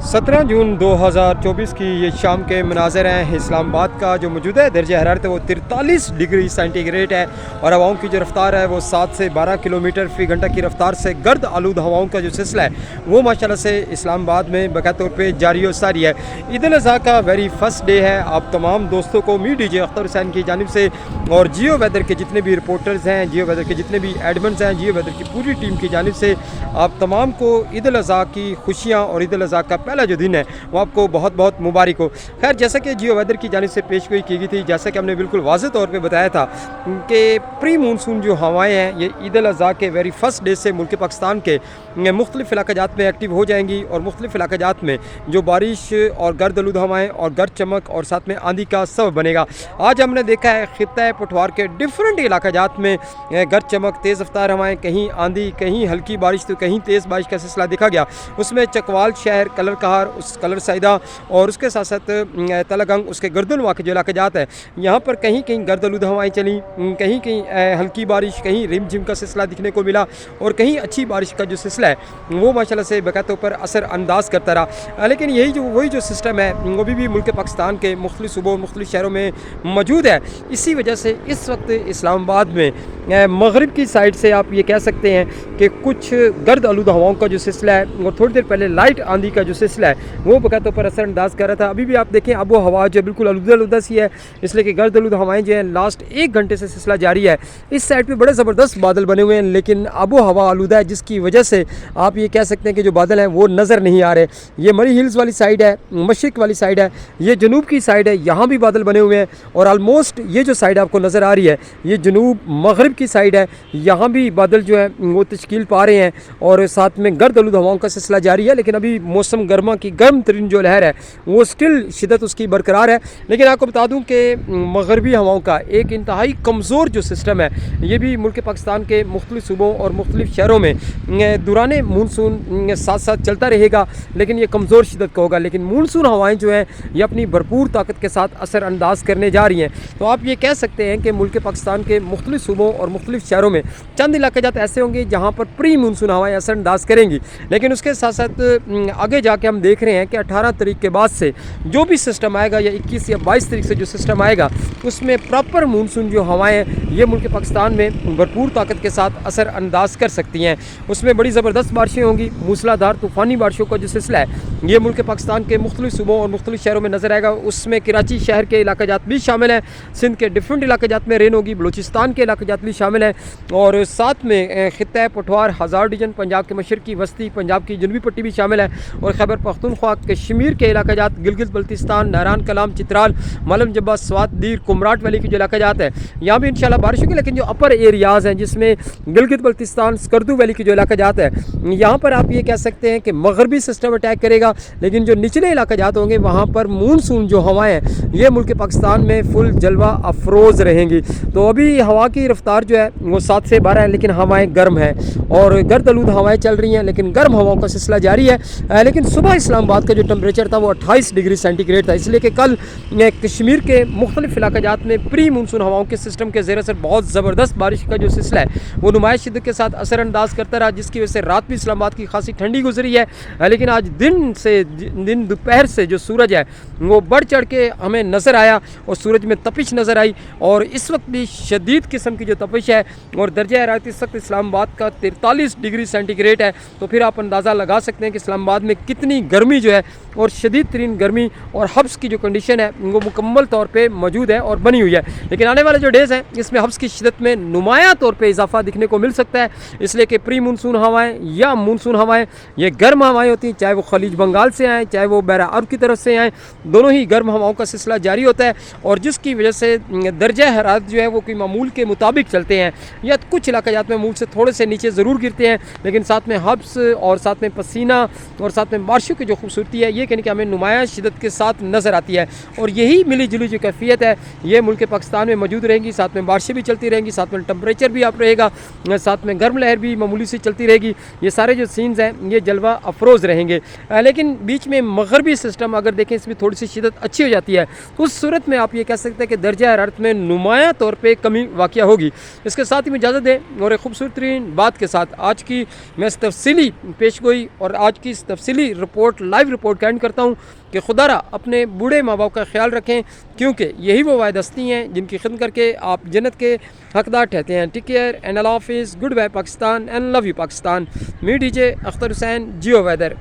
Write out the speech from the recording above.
17 जून 2024 की ये शाम के मनाज़र हैं। इस्लाम आबाद का जो मौजूदा दर्जा हरारत है वो 43 डिग्री सेंटीग्रेड है और हवाओं की जो रफ्तार है वो 7 से 12 किलोमीटर फ़ी घंटा की रफ्तार से गर्द आलूद हवाओं का जो सिलसिला है वो माशाल्लाह से इस्लाम आबाद में बकाया तौर पर जारी व सारी है। ईद उल अज़हा का वेरी फर्स्ट डे है। आप तमाम दोस्तों को मी DJ अख्तर हुसैन की जानिब से और जियो वेदर के जितने भी रिपोर्टर्स हैं, जियो वेदर के जितने भी एडमंस हैं, जियो वेदर की पूरी टीम की जानिब से आप तमाम को ईद उल अज़हा की खुशियाँ और ईद उल अज़हा का पहला जो दिन है वो आपको बहुत बहुत मुबारक हो। खैर, जैसा कि जियो वेदर की जानिब से पेशगोई की गई थी, जैसा कि हमने बिल्कुल वाज़ेह तौर पे बताया था कि प्री मानसून जो हवाएं हैं ये ईद उल अज़हा के वेरी फर्स्ट डे से मुल्क पाकिस्तान के मुख्तलिफ़ इलाक़ात में एक्टिव हो जाएंगी और मुख्तलिफ़ इलाक़ात में जो बारिश और गर्द आलूद हवाएँ और गर्द चमक और साथ में आंधी का सबब बनेगा। आज हमने देखा है खित्ता पठवार के डिफरेंट इलाक़ात में गर्द चमक, तेज़ रफ्तार हवाएँ, कहीं आंधी, कहीं हल्की बारिश तो कहीं तेज़ बारिश का सिलसिला देखा गया। उसमें चकवाल शहर, कलर कहार, उस कलर साइदा और उसके साथ साथ तलगंग, उसके गर्दनवा के जो इलाक़ात है यहाँ पर कहीं कहीं गर्द आलूद हवाएँ चली, कहीं कहीं हल्की बारिश, कहीं रिम झिम का सिलसिला दिखने को मिला और कहीं अच्छी बारिश का जो सिलसिला है वो माशाल्लाह से बकायदा पर असर अंदाज करता रहा। लेकिन वही जो सिस्टम है वो भी मुल्क पाकिस्तान के मुख्तलिफ़ सूबों, मुख्तलिफ़ शहरों में मौजूद है। इसी वजह से इस वक्त इस्लामाबाद में मगरिब की साइड से आप ये कह सकते हैं कि कुछ गर्द आलूद हवाओं का जो सिलसिला है और थोड़ी देर पहले लाइट आंधी का जो सिलसिला है वो बकायदा पर असर अंदाज कर रहा था। अभी भी आप देखें आबो हवा जो बिल्कुल आलूदा सी है, इसलिए कि गर्द आलूद हवाएं जो हैं लास्ट 1 घंटे से सिलसिला जारी है। इस साइड पे बड़े ज़बरदस्त बादल बने हुए हैं, लेकिन आबो हवा आलूदा है जिसकी वजह से आप ये कह सकते हैं कि जो बादल हैं वो नज़र नहीं आ रहे। ये मरी हिल्स वाली साइड है, मशरिक वाली साइड है, ये जनूब की साइड है, यहाँ भी बादल बने हुए हैं और आलमोस्ट ये जो साइड आपको नज़र आ रही है ये जनूब मगरिब की साइड है, यहाँ भी बादल जो है वो तश्कील पा रहे हैं और साथ में गर्द आलूद हवाओं का सिलसिला जारी है। लेकिन अभी मौसम गर्मा की गर्म तरीन जो लहर है वो स्टिल शिदत उसकी बरकरार है। लेकिन आपको बता दूं कि मगरबी हवाओं का एक इंतहाई कमज़ोर जो सिस्टम है ये भी मुल्क पाकिस्तान के मुख्तलिफ़ सूबों और मुख्तलिफ़ शहरों में दुराने मानसून साथ साथ चलता रहेगा, लेकिन ये कमज़ोर शिदत का होगा। लेकिन मानसून हवाएं जो हैं ये अपनी भरपूर ताकत के साथ असर अंदाज करने जा रही हैं। तो आप ये कह सकते हैं कि मुल्क पाकिस्तान के मुख्तलिफ़ सूबों और मुख्तलिफ़ शहरों में चंद इलाक़ात ऐसे होंगे जहाँ पर प्री मानसून हवाएँ असर अंदाज करेंगी। लेकिन उसके साथ साथ आगे जाके हम देख रहे हैं कि 18 तारीख के बाद से जो भी सिस्टम आएगा या 21 या 22 तारीख से जो सिस्टम आएगा उसमें प्रॉपर मानसून जो हवाएं हैं ये मुल्क पाकिस्तान में भरपूर ताकत के साथ असर अंदाज कर सकती हैं। उसमें बड़ी ज़बरदस्त बारिशें होंगी, मूसलाधार तूफ़ानी बारिशों का जो सिलसिला है ये मुल्क पाकिस्तान के मुख्तलिफ़ सूबों और मुख्तलिफ़ शहरों में नज़र आएगा। उसमें कराची शहर के इलाक़ात भी शामिल हैं, सिंध के डिफरेंट इलाक़ात में रेन होगी, बलूचिस्तान के इलाक़ात भी शामिल हैं और साथ में खित्ता पठवार, हज़ार डिवीज़न, पंजाब के मशरक़ी वस्ती, पंजाब की जनूबी पट्टी भी शामिल है और खैबर पख्तूनख्वा, कश्मीर के इलाक़ात, गिलगित बल्तिस्तान, नारान कलाम, चित्राल, मालम जब्बा, स्वात, दीर, कुमराट वैली की जो इलाक़ात है यहाँ भी इंशाल्लाह बारिश होगी। लेकिन जो अपर एरियाज़ हैं जिसमें गिलगित बल्तिस्तान, स्कर्दू वैली की जो इलाक़ात है यहाँ पर आप ये कह सकते हैं कि मगरबी सिस्टम अटैक करेगा, लेकिन जो निचले इलाक़ात होंगे वहाँ पर मानसून जो हवाएँ हैं ये मुल्क पाकिस्तान में फुल जलवा अफरोज़ रहेंगी। तो अभी हवा की रफ्तार जो है वो 7 से 12 है, लेकिन हवाएँ गर्म हैं और गर्द आलूद हवाएँ चल रही हैं, लेकिन गर्म हवाओं का सिलसिला जारी है। लेकिन सुबह इस्लामाबाद का जो टेम्परेचर था वो 28 डिग्री सेंटीग्रेड था, इसलिए कि कल कश्मीर के मुख्तलिफ़ इलाक़ात में प्री मानसून हवाओं के सिस्टम के ज़ेर असर बहुत ज़बरदस्त बारिश का जो सिलसिला है वो नुमाइश शिद्दत के साथ असर अंदाज करता रहा, जिसकी वजह से रात भी इस्लामाबाद की खासी ठंडी गुजरी है। लेकिन आज दिन दोपहर से जो सूरज है वो बढ़ चढ़ के हमें नज़र आया और सूरज में तपिश नज़र आई और इस वक्त भी शदीद किस्म की जो तपिश है और दर्जा हरारत इस वक्त इस्लामाबाद का 43 डिग्री सेंटीग्रेड है। तो फिर आप अंदाज़ा लगा सकते हैं कि इस्लामाबाद में कितनी गर्मी जो है और शदीद तरीन गर्मी और हब्स की जो कंडीशन है वो मुकम्मल तौर पे मौजूद है और बनी हुई है। लेकिन आने वाले जो डेज़ हैं इसमें हब्स की शिदत में नुमाया तौर पे इजाफा दिखने को मिल सकता है, इसलिए कि प्री मानसून हवाएं या मानसून हवाएं ये गर्म हवाएं होती हैं, चाहे वो खलीज बंगाल से आएँ चाहे वो बहरा अरब की तरफ से आएँ, दोनों ही गर्म हवाओं का सिलसिला जारी होता है और जिसकी वजह से दर्जा हरारत जो है वो कोई मामूल के मुताबिक चलते हैं या कुछ इलाक़ात में मामूल से थोड़े से नीचे ज़रूर गिरते हैं, लेकिन साथ में हब्स और साथ में पसीना और साथ में बारिशों की जो खूबसूरती है ये कहने कि हमें नुमाया शिदत के साथ नज़र आती है और यही मिली जुली जो कैफियत है ये मुल्क पाकिस्तान में मौजूद रहेगी। साथ में बारिशें भी चलती रहेंगी, साथ में टेम्परेचर भी आप रहेगा, साथ में गर्म लहर भी मामूली सी चलती रहेगी। ये सारे जो सीन्स हैं ये जलवा अफरोज़ रहेंगे। लेकिन बीच में मगरबी सिस्टम अगर देखें इसमें थोड़ी सी शिदत अच्छी हो जाती है तो उस सूरत में आप ये कह सकते हैं कि दर्जा हरारत में नुमाया तौर पर कमी वाक़या होगी। इसके साथ ही इजाज़त दें और एक खूबसूरत तरीन बात के साथ आज की मैं तफसीली पेशगोई और आज की तफसीली رپورٹ لائیو رپورٹ کا اینڈ کرتا ہوں کہ خدا را اپنے بوڑھے ماں باپ کا خیال رکھیں، کیونکہ یہی وہ واحد ہستی ہیں جن کی خدمت کر کے آپ جنت کے حقدار ٹھہرتے ہیں. ٹیک کیئر اینڈ اللہ حافظ. Good bye Pakistan and love you Pakistan. می D J Akhtar Hussain, Geo weather.